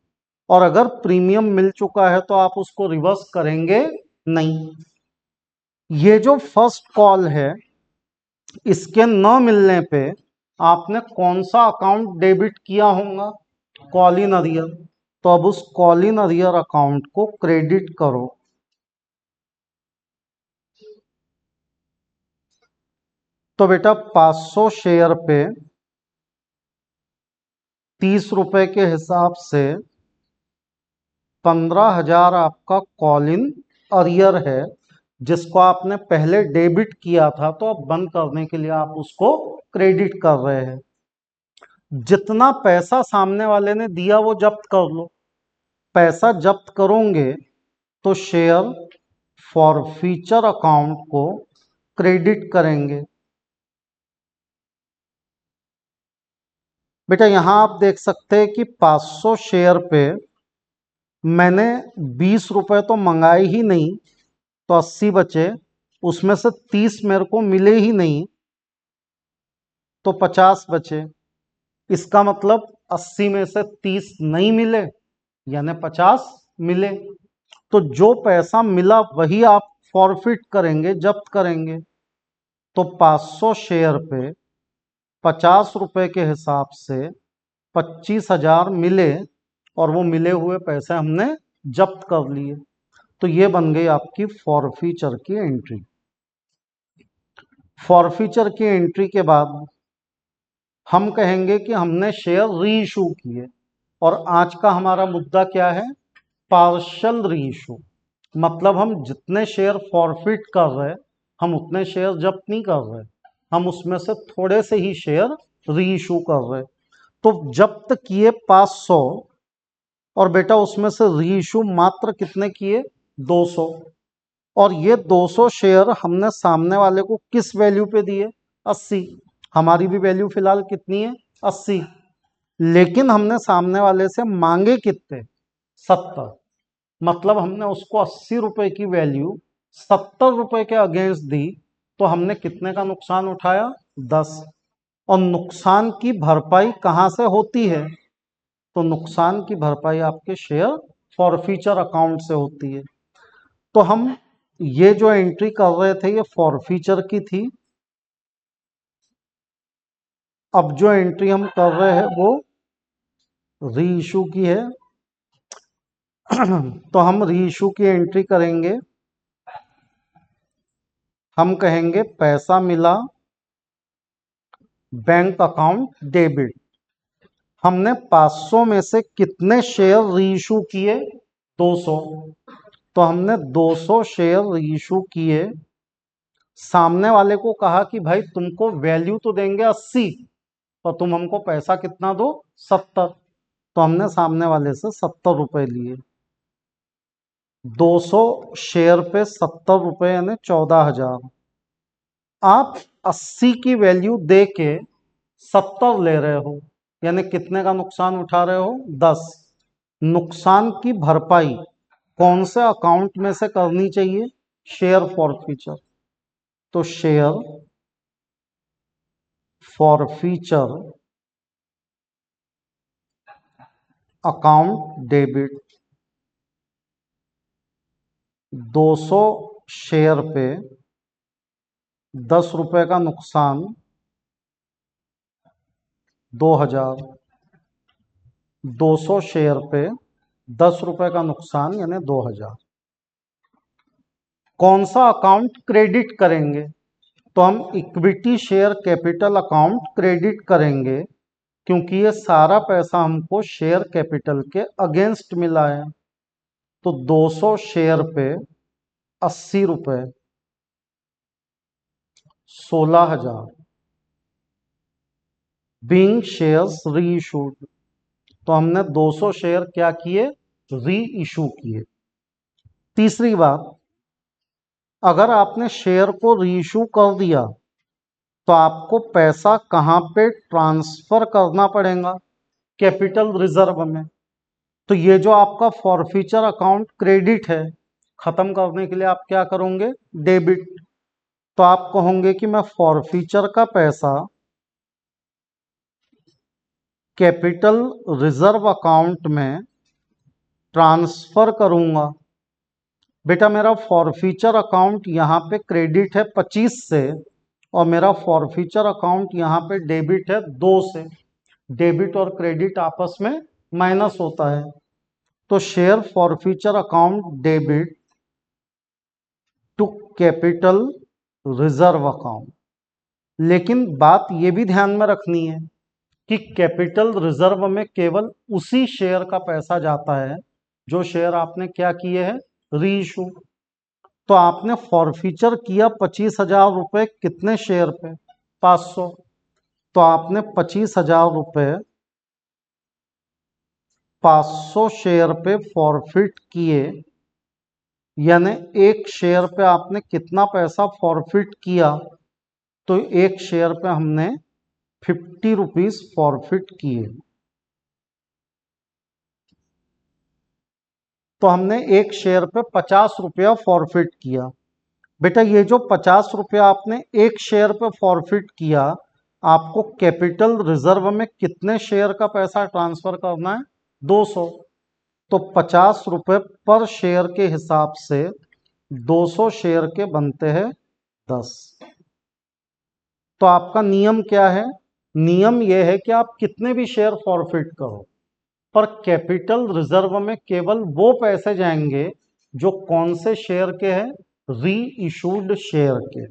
और अगर प्रीमियम मिल चुका है तो आप उसको रिवर्स करेंगे नहीं। ये जो फर्स्ट कॉल है, इसके न मिलने पे आपने कौन सा अकाउंट डेबिट किया होगा? Call in arrear. तो अब उस कॉल इन अरियर अकाउंट को क्रेडिट करो। तो बेटा 500 शेयर पे 30 रुपए के हिसाब से 15,000 आपका कॉल इन अरियर है, जिसको आपने पहले डेबिट किया था, तो अब बंद करने के लिए आप उसको क्रेडिट कर रहे हैं। जितना पैसा सामने वाले ने दिया वो जब्त कर लो। पैसा जब्त करोगे तो शेयर फॉरफीचर अकाउंट को क्रेडिट करेंगे। बेटा यहां आप देख सकते हैं कि 500 शेयर पे मैंने 20 रुपए तो मंगाए ही नहीं, तो 80 बचे, उसमें से 30 मेरे को मिले ही नहीं, तो 50 बचे। इसका मतलब 80 में से 30 नहीं मिले, यानी 50 मिले। तो जो पैसा मिला वही आप फॉरफिट करेंगे, जब्त करेंगे। तो 500 शेयर पे 50 रुपए के हिसाब से 25,000 मिले, और वो मिले हुए पैसे हमने जब्त कर लिए। तो ये बन गई आपकी फॉरफीचर की एंट्री। फॉरफीचर की एंट्री के बाद हम कहेंगे कि हमने शेयर री इशू किए, और आज का हमारा मुद्दा क्या है? पार्शल री इशू। मतलब हम जितने शेयर फॉरफिट कर रहे, हम उतने शेयर जब्त नहीं कर रहे, हम उसमें से थोड़े से ही शेयर री इशू कर रहे। तो जब्त किए 500, और बेटा उसमें से री इशू मात्र कितने किए? 200। और ये 200 शेयर हमने सामने वाले को किस वैल्यू पे दिए? 80। हमारी भी वैल्यू फिलहाल कितनी है? 80। लेकिन हमने सामने वाले से मांगे कितने? 70। मतलब हमने उसको 80 रुपए की वैल्यू 70 रुपए के अगेंस्ट दी, तो हमने कितने का नुकसान उठाया? 10। और नुकसान की भरपाई कहां से होती है? तो नुकसान की भरपाई आपके शेयर फॉरफीचर अकाउंट से होती है। तो हम ये जो एंट्री कर रहे थे ये फॉरफीचर की थी। अब जो एंट्री हम कर रहे हैं वो री इशू की है। तो हम री इशू की एंट्री करेंगे। हम कहेंगे पैसा मिला बैंक अकाउंट डेबिट। हमने 500 में से कितने शेयर री इशू किए? 200। तो हमने 200 शेयर री इशू किए। सामने वाले को कहा कि भाई तुमको वैल्यू तो देंगे 80, और तुम हमको पैसा कितना दो? 70। तो हमने सामने वाले से 70 रुपए लिए। 200 शेयर पे 70 रुपए यानी 14,000। आप 80 की वैल्यू दे के 70 ले रहे हो, यानी कितने का नुकसान उठा रहे हो? 10। नुकसान की भरपाई कौन से अकाउंट में से करनी चाहिए? Share forfeiture. तो share forfeiture account debit. 200 share पे 10 रुपए का नुकसान 2,000। 200 शेयर पे 10 रुपए का नुकसान यानी 2,000। कौन सा अकाउंट क्रेडिट करेंगे? तो हम equity share capital account credit करेंगे, क्योंकि ये सारा पैसा हमको शेयर कैपिटल के अगेंस्ट मिला है। तो 200 शेयर पे 80 रुपए 16,000 बीइंग शेयर्स री इशूड। तो हमने 200 शेयर क्या किए? री इशू किए। तीसरी बात, अगर आपने शेयर को री इशू कर दिया तो आपको पैसा कहां पे ट्रांसफर करना पड़ेगा? कैपिटल रिजर्व में। तो ये जो आपका फॉरफीचर अकाउंट क्रेडिट है, खत्म करने के लिए आप क्या करोगे? डेबिट। तो आप कहोगे कि मैं फॉरफीचर का पैसा कैपिटल रिजर्व अकाउंट में ट्रांसफर करूंगा। बेटा मेरा फॉरफीचर अकाउंट यहाँ पे क्रेडिट है 25 से, और मेरा फॉरफीचर अकाउंट यहाँ पे डेबिट है 2 से। डेबिट और क्रेडिट आपस में माइनस होता है। तो share forfeiture account debit to capital reserve account. लेकिन बात ये भी ध्यान में रखनी है कि कैपिटल रिजर्व में केवल उसी शेयर का पैसा जाता है जो शेयर आपने क्या किए हैं? री इशू। तो आपने फॉरफीचर किया 25,000 रुपए कितने शेयर पे? 500। तो आपने 25,000 रुपए 500 शेयर पे फॉरफिट किए, यानी एक शेयर पे आपने कितना पैसा फॉरफिट किया? तो एक शेयर पे हमने 50 रुपीज फॉरफिट किए। तो हमने एक शेयर पे 50 रुपया फॉरफिट किया। बेटा ये जो 50 रुपया आपने एक शेयर पे फॉरफिट किया, आपको कैपिटल रिजर्व में कितने शेयर का पैसा ट्रांसफर करना है? 200। तो 50 रुपए पर शेयर के हिसाब से 200 शेयर के बनते हैं 10। तो आपका नियम क्या है? नियम यह है कि आप कितने भी शेयर फॉरफिट करो, पर कैपिटल रिजर्व में केवल वो पैसे जाएंगे जो कौन से शेयर के हैं? री इशूड शेयर के।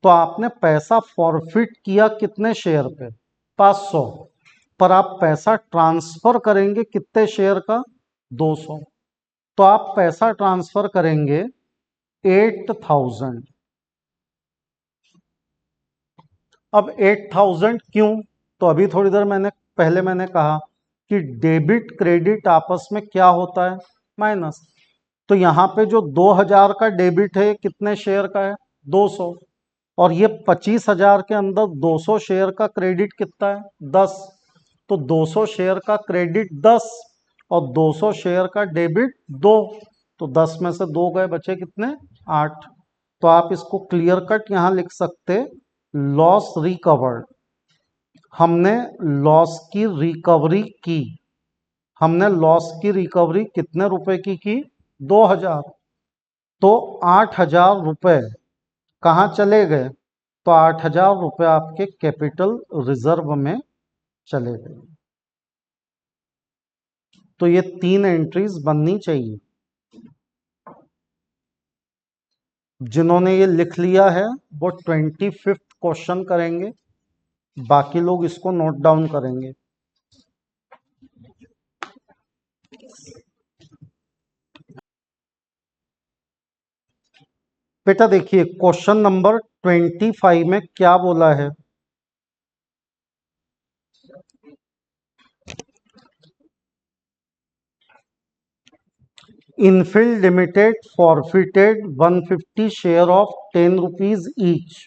तो आपने पैसा फॉरफिट किया कितने शेयर पे? 500। पर आप पैसा ट्रांसफर करेंगे कितने शेयर का? 200। तो आप पैसा ट्रांसफर करेंगे 8000। अब 8000 क्यों? तो अभी थोड़ी देर पहले मैंने कहा कि डेबिट क्रेडिट आपस में क्या होता है? माइनस। तो यहाँ पे जो 2000 का डेबिट है कितने शेयर का है? 200। और ये 25,000 के अंदर 200 शेयर का क्रेडिट कितना है? 10। तो 200 शेयर का क्रेडिट 10 और 200 शेयर का डेबिट 2। तो 10 में से 2 गए, बचे कितने? 8। तो आप इसको क्लियर कट यहाँ लिख सकते, लॉस रिकवर्ड। हमने लॉस की रिकवरी की। हमने लॉस की रिकवरी कितने रुपए की? 2000। तो 8000 रुपए कहाँ चले गए? तो 8000 रुपए आपके कैपिटल रिजर्व में चले गए। तो ये 3 एंट्रीज बननी चाहिए। जिन्होंने ये लिख लिया है वो 25th क्वेश्चन करेंगे, बाकी लोग इसको नोट डाउन करेंगे। बेटा देखिए क्वेश्चन नंबर 25 में क्या बोला है? Enfield limited forfeited 150 share of 10 rupees each.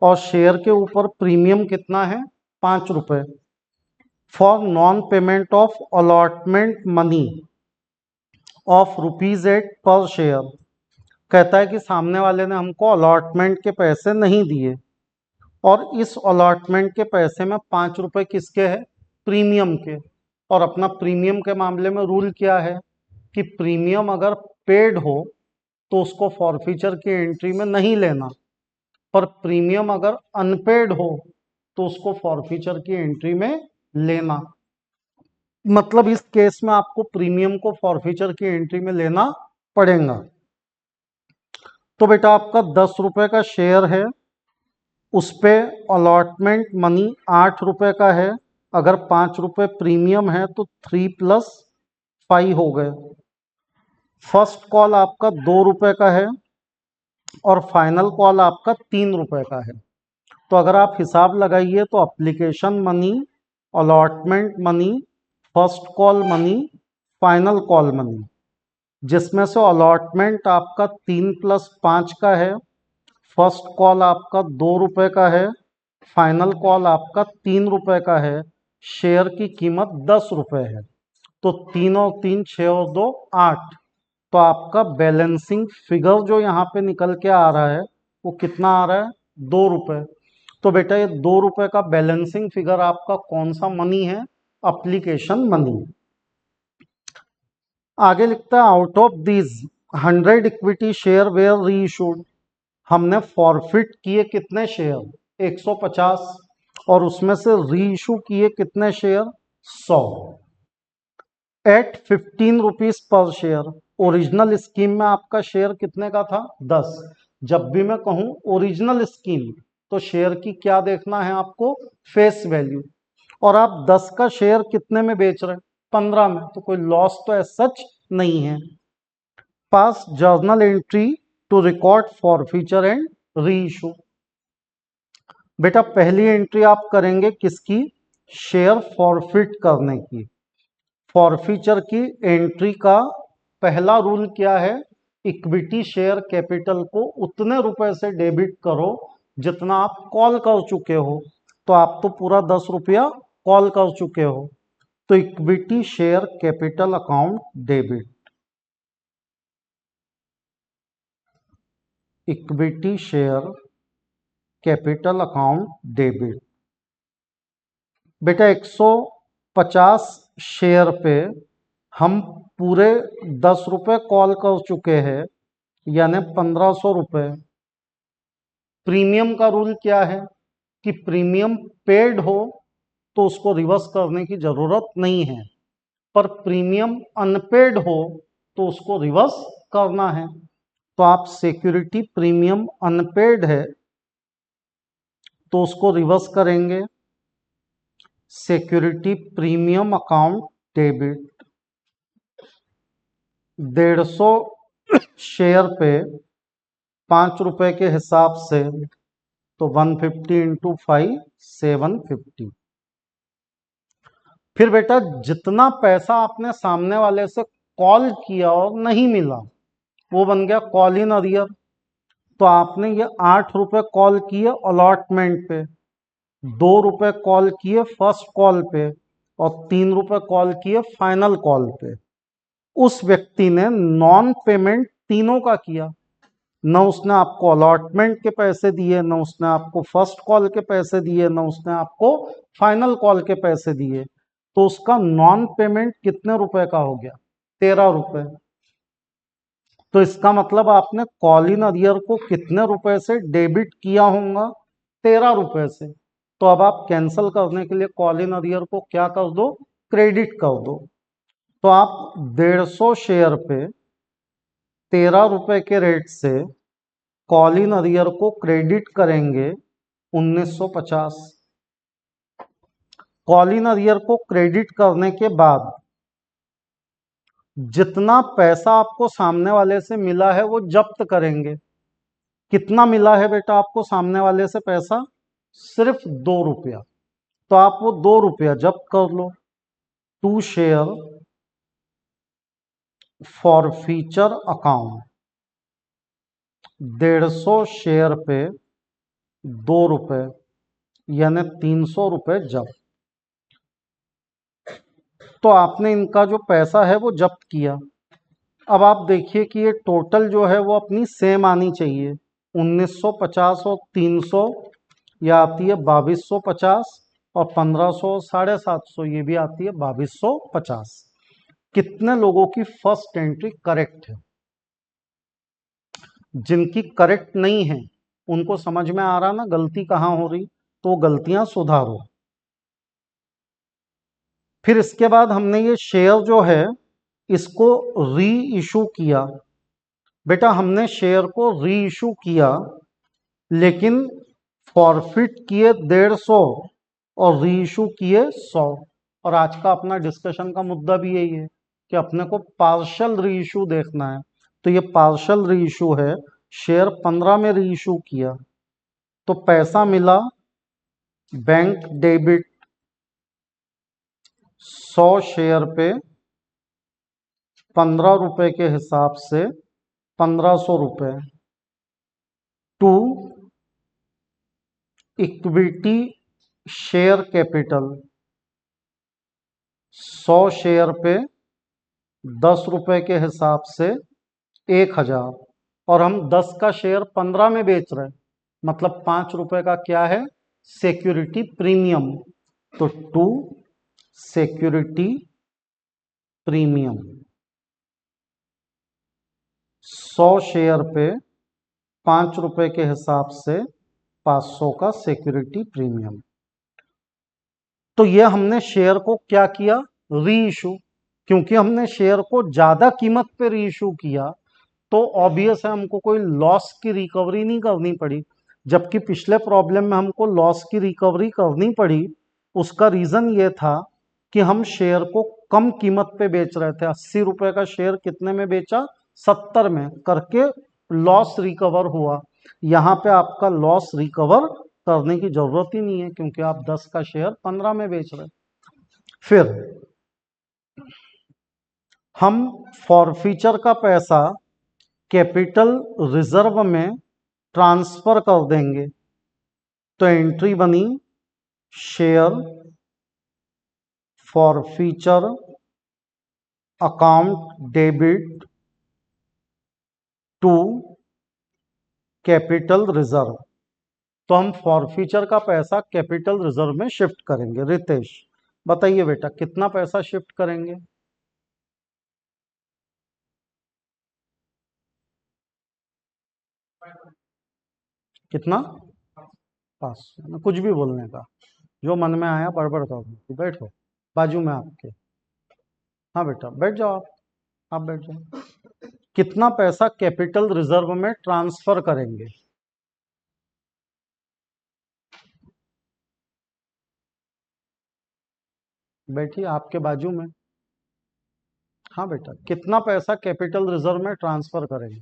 और शेयर के ऊपर प्रीमियम कितना है? 5 रुपए। For non payment of allotment money of ₹8 पर शेयर। कहता है कि सामने वाले ने हमको अलॉटमेंट के पैसे नहीं दिए और इस अलॉटमेंट के पैसे में 5 रुपए किसके हैं? प्रीमियम के। और अपना प्रीमियम के मामले में रूल क्या है कि प्रीमियम अगर पेड हो तो उसको फॉरफीचर की एंट्री में नहीं लेना, पर प्रीमियम अगर अनपेड हो तो उसको फॉरफीचर की एंट्री में लेना। मतलब इस केस में आपको प्रीमियम को फॉरफीचर की एंट्री में लेना पड़ेगा। तो बेटा आपका 10 रुपए का शेयर है, उस पे अलॉटमेंट मनी 8 रुपए का है। अगर 5 रुपए प्रीमियम है तो 3 + 5 हो गए। फर्स्ट कॉल आपका 2 रुपए का है और फाइनल कॉल आपका 3 रुपए का है। तो अगर आप हिसाब लगाइए तो application money, allotment money, first call money, final call money, जिसमें से अलॉटमेंट आपका 3 + 5 का है, फर्स्ट कॉल आपका 2 रुपए का है, फाइनल कॉल आपका 3 रुपए का है। शेयर की कीमत 10 रुपए है। तो 3 और 3 6 और 2 8। तो आपका बैलेंसिंग फिगर जो यहाँ पे निकल के आ रहा है वो कितना आ रहा है? 2 रुपए। तो बेटा ये 2 रुपए का बैलेंसिंग फिगर आपका कौन सा मनी है? Application money. आगे लिखता है out of these 100 equity share were reissued. हमने फॉरफिट किए कितने शेयर? 150। और उसमें से री इशू किए कितने share? 100 at 15 rupees per share. Original scheme में आपका शेयर कितने का था? 10। जब भी मैं कहूं ओरिजिनल स्कीम तो शेयर की क्या देखना है आपको? Face value. और आप 10 का शेयर कितने में बेच रहे हैं? 15 में। तो कोई लॉस तो एज सच नहीं है। Pass journal entry to record forfeiture and reissue. बेटा पहली एंट्री आप करेंगे किसकी? शेयर फॉरफिट करने की। फॉरफीचर की एंट्री का पहला रूल क्या है? इक्विटी शेयर कैपिटल को उतने रुपए से डेबिट करो जितना आप कॉल कर चुके हो। तो आप तो पूरा 10 रुपया कॉल कर चुके हो। तो equity share capital account debit. Equity share capital account debit. बेटा 150 शेयर पे हम पूरे 10 रुपए कॉल कर चुके हैं, यानी 1500 रुपए। प्रीमियम का रूल क्या है कि प्रीमियम पेड हो तो उसको रिवर्स करने की जरूरत नहीं है, पर प्रीमियम अनपेड हो तो उसको रिवर्स करना है तो आप सिक्योरिटी प्रीमियम अनपेड है तो उसको रिवर्स करेंगे, security premium account debit 150 share पे 5 रुपए के हिसाब से, तो 150 इंटू 5 750। फिर बेटा जितना पैसा आपने सामने वाले से कॉल किया और नहीं मिला वो बन गया कॉल इन अरियर। तो आपने ये 8 रुपए कॉल किए अलॉटमेंट पे, 2 रुपए कॉल किए फर्स्ट कॉल पे और 3 रुपए कॉल किए फाइनल कॉल पे। उस व्यक्ति ने नॉन पेमेंट तीनों का किया, न उसने आपको अलॉटमेंट के पैसे दिए, न उसने आपको फर्स्ट कॉल के पैसे दिए, न उसने आपको फाइनल कॉल के पैसे दिए। तो उसका नॉन पेमेंट कितने रुपए का हो गया? 13 रुपए। तो इसका मतलब आपने कॉल इन अरियर को कितने रुपए से डेबिट किया होगा? 13 रुपए से। तो अब आप कैंसिल करने के लिए कॉल इन अरियर को क्या कर दो? क्रेडिट कर दो। तो आप 150 शेयर पे 13 रुपए के रेट से कॉल इन अरियर को क्रेडिट करेंगे 1950। कॉल इन अरियर को क्रेडिट करने के बाद जितना पैसा आपको सामने वाले से मिला है वो जब्त करेंगे। कितना मिला है बेटा आपको सामने वाले से पैसा? सिर्फ 2 रुपया। तो आप वो 2 रुपया जब्त कर लो। 2 share for feature account, 150 share पे 2 रुपए यानी 300 रुपए जब्त। तो आपने इनका जो पैसा है वो जब्त किया। अब आप देखिए कि ये टोटल जो है वो अपनी सेम आनी चाहिए। 1950 और 300 यह आती है 2250 और 1500 750 ये भी आती है 2250। कितने लोगों की फर्स्ट एंट्री करेक्ट है? जिनकी करेक्ट नहीं है उनको समझ में आ रहा ना गलती कहाँ हो रही, तो गलतियां सुधारो। फिर इसके बाद हमने ये शेयर जो है इसको री इशू किया। बेटा हमने शेयर को री इशू किया लेकिन फॉरफिट किए 150 और री इशू किए 100। और आज का अपना डिस्कशन का मुद्दा भी यही है कि अपने को पार्शल री इशू देखना है। तो ये पार्शल री इशू है, शेयर 15 में री इशू किया तो पैसा मिला बैंक डेबिट 100 शेयर पे 15 रुपए के हिसाब से 1500 रुपए to equity share capital 100 share पे 10 रुपए के हिसाब से 1000। और हम 10 का शेयर 15 में बेच रहे हैं मतलब 5 रुपए का क्या है? Security premium. तो टू सिक्योरिटी प्रीमियम 100 शेयर पे 5 रुपए के हिसाब से 500 का सिक्योरिटी प्रीमियम। तो ये हमने शेयर को क्या किया? री इशू। क्योंकि हमने शेयर को ज्यादा कीमत पे री इशू किया तो ऑब्वियस है हमको कोई लॉस की रिकवरी नहीं करनी पड़ी। जबकि पिछले प्रॉब्लम में हमको लॉस की रिकवरी करनी पड़ी। उसका रीजन ये था कि हम शेयर को कम कीमत पे बेच रहे थे। 80 रुपए का शेयर कितने में बेचा? 70 में करके लॉस रिकवर हुआ। यहाँ पे आपका लॉस रिकवर करने की जरूरत ही नहीं है क्योंकि आप 10 का शेयर 15 में बेच रहे। फिर हम फॉरफीचर का पैसा कैपिटल रिजर्व में ट्रांसफर कर देंगे। तो एंट्री बनी share forfeiture account debit to capital reserve. तो हम फॉरफीचर का पैसा कैपिटल रिजर्व में शिफ्ट करेंगे। रितेश बताइए बेटा कितना पैसा शिफ्ट करेंगे? कितना? 500। कुछ भी बोलने का, जो मन में आया बड़बड़ कर दो। बैठो बाजू में आपके। हाँ बेटा बैठ जाओ, आप बैठ जाओ। कितना पैसा कैपिटल रिजर्व में ट्रांसफर करेंगे? बैठिए, आपके बाजू में। हाँ बेटा, कितना पैसा कैपिटल रिजर्व में ट्रांसफर करेंगे?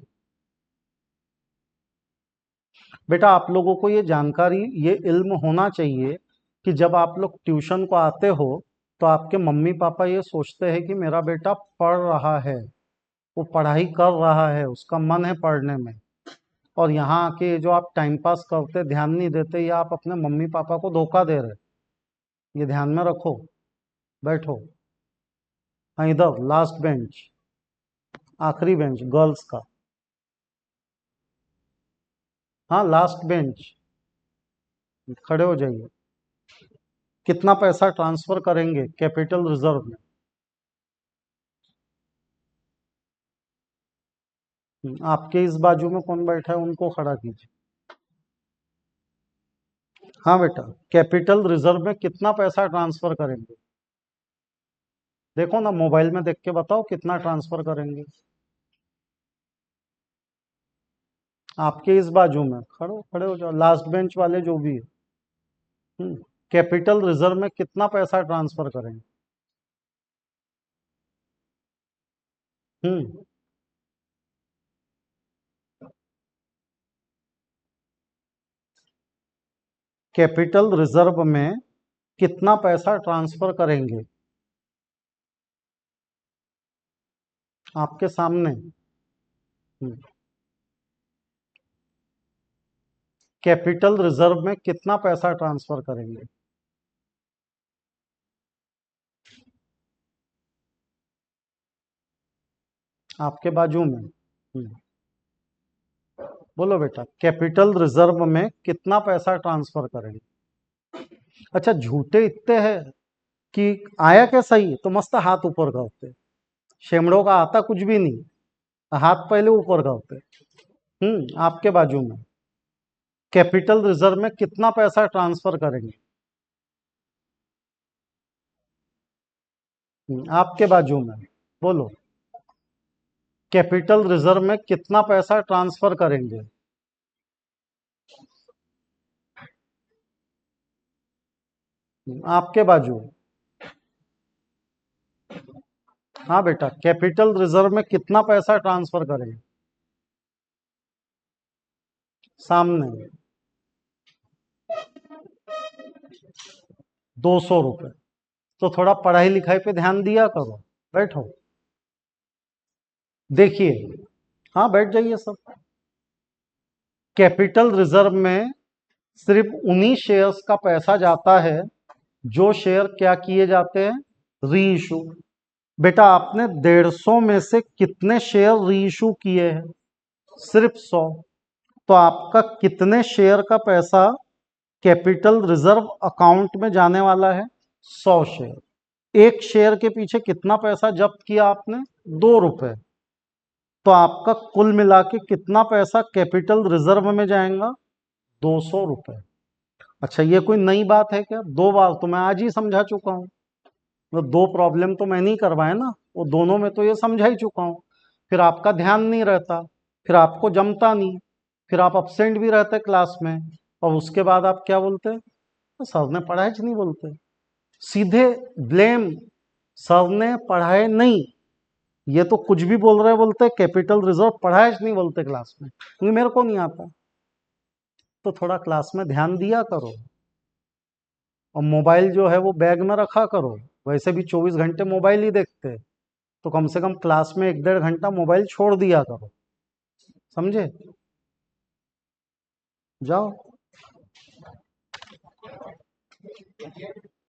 बेटा, आप लोगों को ये जानकारी, ये इल्म होना चाहिए कि जब आप लोग ट्यूशन को आते हो तो आपके मम्मी पापा ये सोचते हैं कि मेरा बेटा पढ़ रहा है, वो पढ़ाई कर रहा है, उसका मन है पढ़ने में। और यहाँ आके जो आप टाइम पास करते, ध्यान नहीं देते, या आप अपने मम्मी पापा को धोखा दे रहे, ये ध्यान में रखो। बैठो। हाँ, इधर लास्ट बेंच, आखिरी बेंच गर्ल्स का। हाँ, लास्ट बेंच, खड़े हो जाइए। कितना पैसा ट्रांसफर करेंगे कैपिटल रिजर्व में? आपके इस बाजू में कौन बैठा है, उनको खड़ा कीजिए। हाँ बेटा, कैपिटल रिजर्व में कितना पैसा ट्रांसफर करेंगे? देखो ना, मोबाइल में देख के बताओ कितना ट्रांसफर करेंगे। आपके इस बाजू में खड़ो, खड़े हो जाओ, लास्ट बेंच वाले जो भी है। कैपिटल रिजर्व में कितना पैसा ट्रांसफर करेंगे? हम्म कैपिटल रिजर्व में कितना पैसा ट्रांसफर करेंगे? आपके सामने। कैपिटल रिजर्व में कितना पैसा ट्रांसफर करेंगे? आपके बाजू में। बोलो बेटा, कैपिटल रिजर्व में कितना पैसा ट्रांसफर करेंगे? अच्छा, झूठे इतने हैं कि आया क्या सही तो मस्त हाथ ऊपर करते। शेमड़ों का आता कुछ भी नहीं, हाथ पहले ऊपर करते। आपके बाजू में कैपिटल रिजर्व में कितना पैसा ट्रांसफर करेंगे? आपके बाजू में बोलो, कैपिटल रिजर्व में कितना पैसा ट्रांसफर करेंगे? आपके बाजू। हाँ बेटा, कैपिटल रिजर्व में कितना पैसा ट्रांसफर करेंगे? सामने। 200 रुपए। तो थोड़ा पढ़ाई लिखाई पे ध्यान दिया करो। बैठो। देखिए, हाँ बैठ जाइए सब। कैपिटल रिजर्व में सिर्फ उन्हीं शेयर्स का पैसा जाता है जो शेयर क्या किए जाते हैं, री इशू। बेटा, आपने 150 में से कितने शेयर री इशू किए हैं? सिर्फ 100। तो आपका कितने शेयर का पैसा कैपिटल रिजर्व अकाउंट में जाने वाला है? 100 शेयर। एक शेयर के पीछे कितना पैसा जब्त किया आपने? 2 रुपए। तो आपका कुल मिला के कितना पैसा कैपिटल रिजर्व में जाएगा? 200 रुपए। अच्छा, ये कोई नई बात है क्या? 2 बार तो मैं आज ही समझा चुका हूँ। तो 2 प्रॉब्लम तो मैं नहीं करवाए ना, वो दोनों में तो ये समझा ही चुका हूँ। फिर आपका ध्यान नहीं रहता, फिर आपको जमता नहीं, फिर आप अपसेंट भी रहते क्लास में, और उसके बाद आप क्या बोलते? सर ने पढ़ाया नहीं बोलते। सीधे ब्लेम, सर ने पढ़ाए नहीं। ये तो कुछ भी बोल रहे बोलते कैपिटल रिजर्व पढ़ाया नहीं बोलते क्लास में, क्योंकि मेरे को नहीं आता। तो थोड़ा क्लास में ध्यान दिया करो, और मोबाइल जो है वो बैग में रखा करो। वैसे भी 24 घंटे मोबाइल ही देखते, तो कम से कम क्लास में 1-1.5 घंटा मोबाइल छोड़ दिया करो। समझे? जाओ।